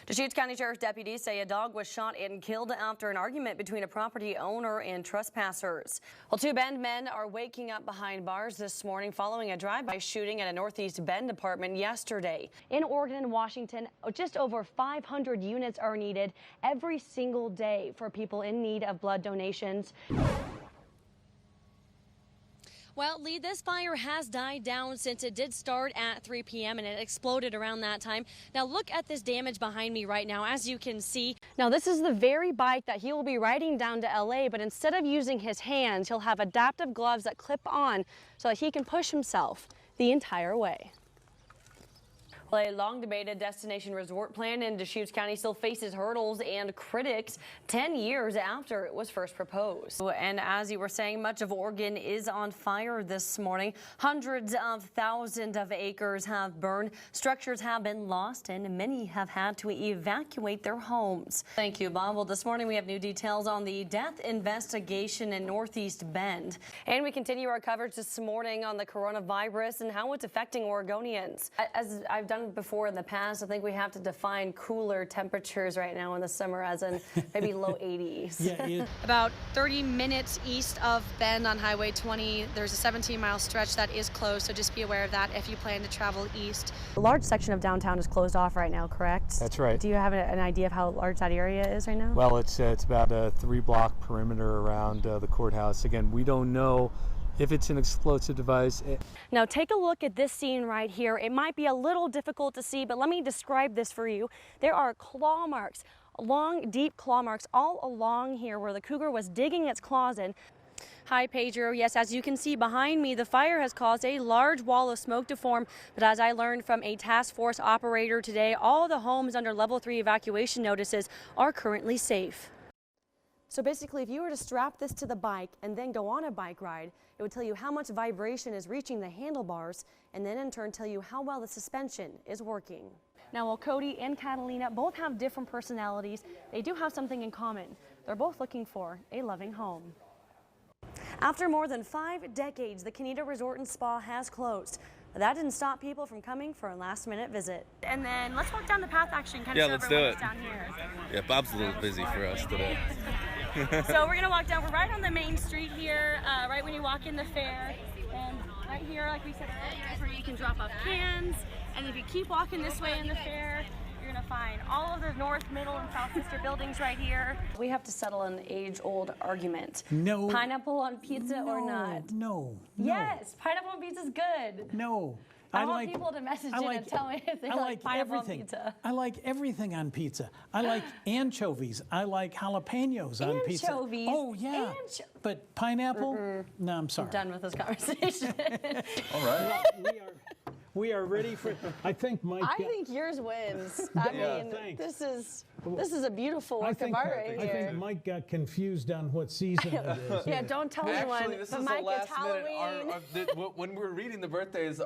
Deschutes County Sheriff's deputies say a dog was shot and killed after an argument between a property owner and trespassers. Well, two Bend men are waking up behind bars this morning following a drive-by shooting at a Northeast Bend apartment yesterday. In Oregon and Washington, just over 500 units are needed every single day for people in need of blood donations. Well, Lee, this fire has died down since it did start at 3 p.m. and it exploded around that time. Now look at this damage behind me right now, as you can see. Now this is the very bike that he will be riding down to LA, but instead of using his hands, he'll have adaptive gloves that clip on so that he can push himself the entire way. Well, a long-debated destination resort plan in Deschutes County still faces hurdles and critics 10 years after it was first proposed. And as you were saying, much of Oregon is on fire this morning. Hundreds of thousands of acres have burned, structures have been lost, and many have had to evacuate their homes. Thank you, Bob. Well, this morning we have new details on the death investigation in Northeast Bend. And we continue our coverage this morning on the coronavirus and how it's affecting Oregonians. As I've done before in the past, I think we have to define cooler temperatures right now in the summer as in maybe low 80s. Yeah, about 30 minutes east of Bend on Highway 20, there's a 17-mile stretch that is closed, so just be aware of that if you plan to travel east. A large section of downtown is closed off right now, correct? That's right. Do you have an idea of how large that area is right now? Well, it's about a 3-block perimeter around the courthouse. Again, we don't know if it's an explosive device. Now take a look at this scene right here. It might be a little difficult to see, but let me describe this for you. There are claw marks, long, deep claw marks all along here where the cougar was digging its claws in. Hi, Pedro. Yes, as you can see behind me, the fire has caused a large wall of smoke to form. But as I learned from a task force operator today, all the homes under level 3 evacuation notices are currently safe. So basically, if you were to strap this to the bike and then go on a bike ride, it would tell you how much vibration is reaching the handlebars and then in turn tell you how well the suspension is working. Now, while Cody and Catalina both have different personalities, they do have something in common. They're both looking for a loving home. After more than 5 decades, the Canida Resort and Spa has closed. But that didn't stop people from coming for a last-minute visit. And then let's walk down the path actually and kind of show everyone what's down here. Yeah, Bob's a little busy for us today. So we're gonna walk down. We're right on the main street here, right when you walk in the fair. And right here, like we said earlier, is where you can drop off cans. And if you keep walking this way in the fair, you're gonna find all of the north, middle, and south sister buildings right here. We have to settle an age-old argument. No. Pineapple on pizza or not? No. Yes, pineapple on pizza is good. No. I want people to message in and tell me if they like pineapple on pizza. I like everything on pizza. I like anchovies. I like jalapenos on pizza. Anchovies? Oh, yeah. But pineapple? No, I'm sorry. I'm done with this conversation. All right. We are ready for. I think Mike. I think yours wins. I mean, this is a beautiful work of art right here. I think Mike got confused on what season it is. Yeah, don't tell anyone. Actually, this but is Mike, the last it's Halloween. minute. When we were reading the birthdays.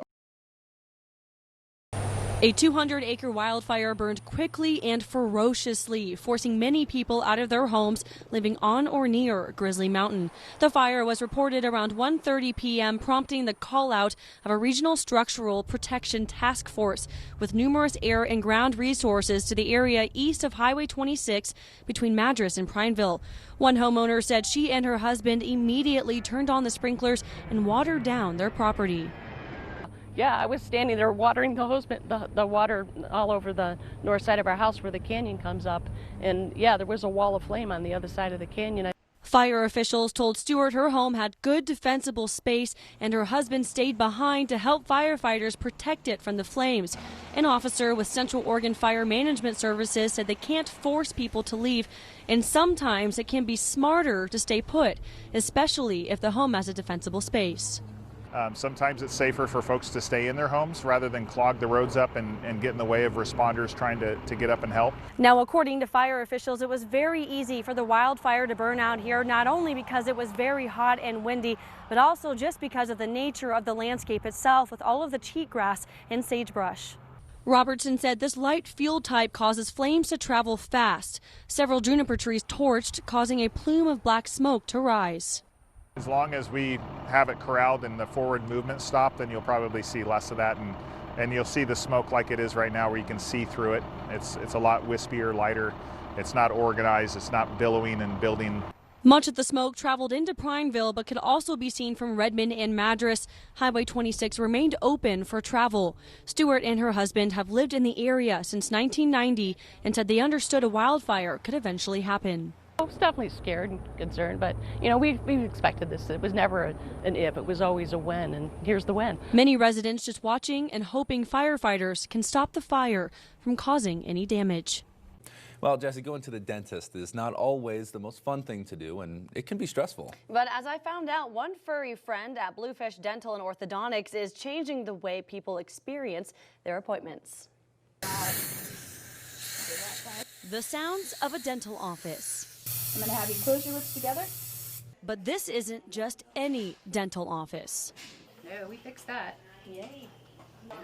A 200-acre wildfire burned quickly and ferociously, forcing many people out of their homes living on or near Grizzly Mountain. The fire was reported around 1:30 p.m., prompting the call-out of a regional structural protection task force with numerous air and ground resources to the area east of Highway 26 between Madras and Prineville. One homeowner said she and her husband immediately turned on the sprinklers and watered down their property. Yeah, I was standing there watering the hose, the water all over the north side of our house where the canyon comes up. And yeah, there was a wall of flame on the other side of the canyon. Fire officials told Stewart her home had good defensible space and her husband stayed behind to help firefighters protect it from the flames. An officer with Central Oregon Fire Management Services said they can't force people to leave, and sometimes it can be smarter to stay put, especially if the home has a defensible space. Sometimes it's safer for folks to stay in their homes rather than clog the roads up and get in the way of responders trying to get up and help. Now, according to fire officials, it was very easy for the wildfire to burn out here, not only because it was very hot and windy, but also just because of the nature of the landscape itself with all of the cheatgrass and sagebrush. Robertson said this light fuel type causes flames to travel fast. Several juniper trees torched, causing a plume of black smoke to rise. As long as we have it corralled and the forward movement stopped, then you'll probably see less of that, and and you'll see the smoke like it is right now where you can see through it. It's a lot wispier, lighter. It's not organized, it's not billowing and building. Much of the smoke traveled into Prineville, but could also be seen from Redmond and Madras. Highway 26 remained open for travel. Stewart and her husband have lived in the area since 1990 and said they understood a wildfire could eventually happen. I was definitely scared and concerned, but you know, we expected this. It was never an if, it was always a when, and here's the when. Many residents just watching and hoping firefighters can stop the fire from causing any damage. Well, Jessie, going to the dentist is not always the most fun thing to do, and it can be stressful. But as I found out, one furry friend at Bluefish Dental and Orthodontics is changing the way people experience their appointments. The sounds of a dental office. I'm going to have you close your lips together. But this isn't just any dental office. No, we fixed that. Yay.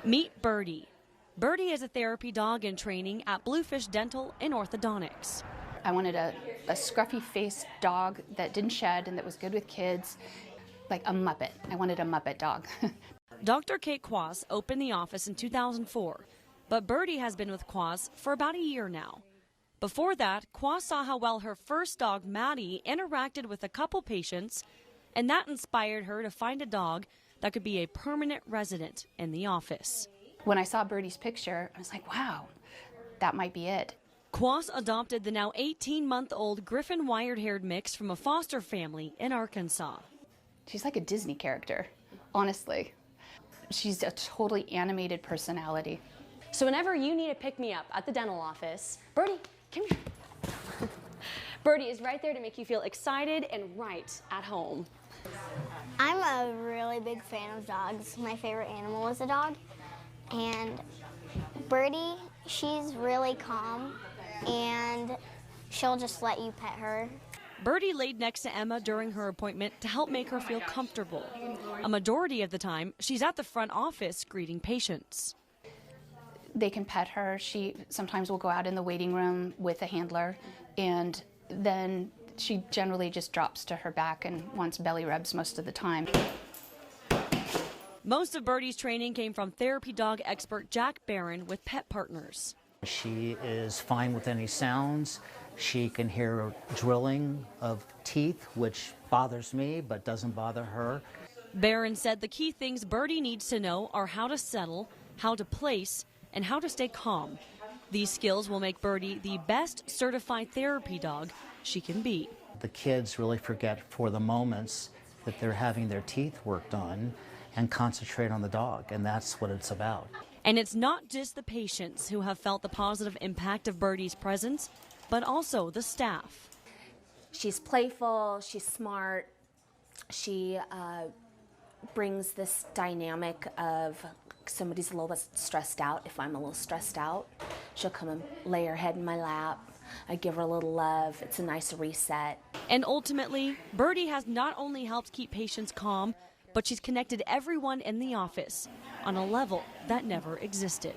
Meet Birdie. Birdie is a therapy dog in training at Bluefish Dental and Orthodontics. I wanted a scruffy-faced dog that didn't shed and that was good with kids, like a Muppet. I wanted a Muppet dog. Dr. Kate Quas opened the office in 2004, but Birdie has been with Quas for about a year now. Before that, Quas saw how well her first dog, Maddie, interacted with a couple patients, and that inspired her to find a dog that could be a permanent resident in the office. When I saw Birdie's picture, I was like, wow, that might be it. Quas adopted the now 18-month-old Griffin wired-haired mix from a foster family in Arkansas. She's like a Disney character, honestly. She's a totally animated personality. So whenever you need a pick-me-up at the dental office, Birdie, come here. Birdie is right there to make you feel excited and right at home. I'm a really big fan of dogs. My favorite animal is a dog. And Birdie, she's really calm, and she'll just let you pet her. Birdie laid next to Emma during her appointment to help make her feel comfortable. A majority of the time, she's at the front office greeting patients. They can pet her. She sometimes will go out in the waiting room with a handler, and then she generally just drops to her back and wants belly rubs most of the time. Most of Birdie's training came from therapy dog expert Jack Barron with Pet Partners. She is fine with any sounds. She can hear drilling of teeth, which bothers me but doesn't bother her. Barron said the key things Birdie needs to know are how to settle, how to place, and how to stay calm. These skills will make Birdie the best certified therapy dog she can be. The kids really forget for the moments that they're having their teeth worked on and concentrate on the dog, and that's what it's about. And it's not just the patients who have felt the positive impact of Birdie's presence, but also the staff. She's playful, she's smart, she brings this dynamic of somebody's a little bit stressed out. If I'm a little stressed out, she'll come and lay her head in my lap. I give her a little love. It's a nice reset. And ultimately, Birdie has not only helped keep patients calm, but she's connected everyone in the office on a level that never existed.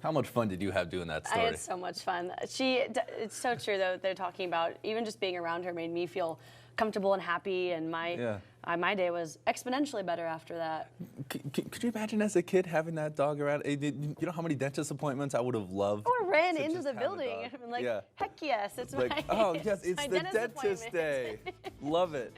How much fun did you have doing that story? I had so much fun. It's so true, though, they're talking about even just being around her made me feel comfortable and happy, and my day was exponentially better after that. Could you imagine as a kid having that dog around? You know how many dentist appointments I would have loved? Or ran into the building and like, heck yes, it's like, my oh yes, it's my the dentist dentist day. Love it.